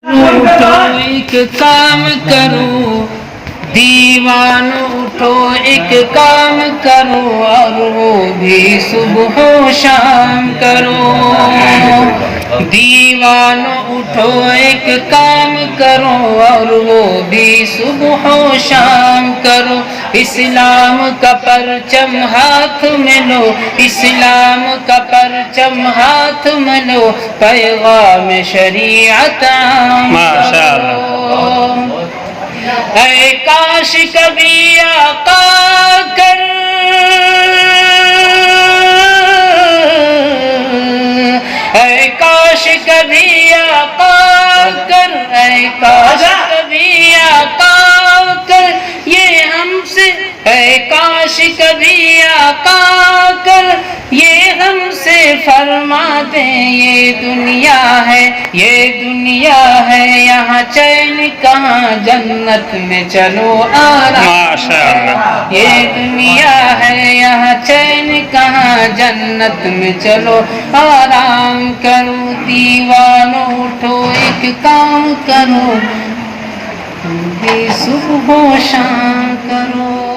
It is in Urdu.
اٹھو ایک کام کرو دیوانو، اٹھو ایک کام کرو اور وہ بھی صبح و شام کرو۔ دیوانو اٹھو ایک کام کرو اور وہ بھی صبح و شام کرو۔ اسلام کا پرچم ہاتھ میں لو، اسلام کا پرچم ہاتھ میں لو، پیغام شریعت عام کرو۔ اے کاش کبھی آقا کر، اے کاش کبھی آقا کر، اے کاش کبھی آقا کر یہ ہم سے، اے کاش کبھی آقا کر یہ ہم سے فرما دیں۔ یہ دنیا ہے، یہ دنیا ہے، یہاں چین کہاں، جنت میں چلو آرام۔ یہ دنیا ہے، یہاں چین کہاں، جنت میں چلو آرام کرو۔ دیوانو اٹھو ایک کام کرو، بھی صبح و شام کرو۔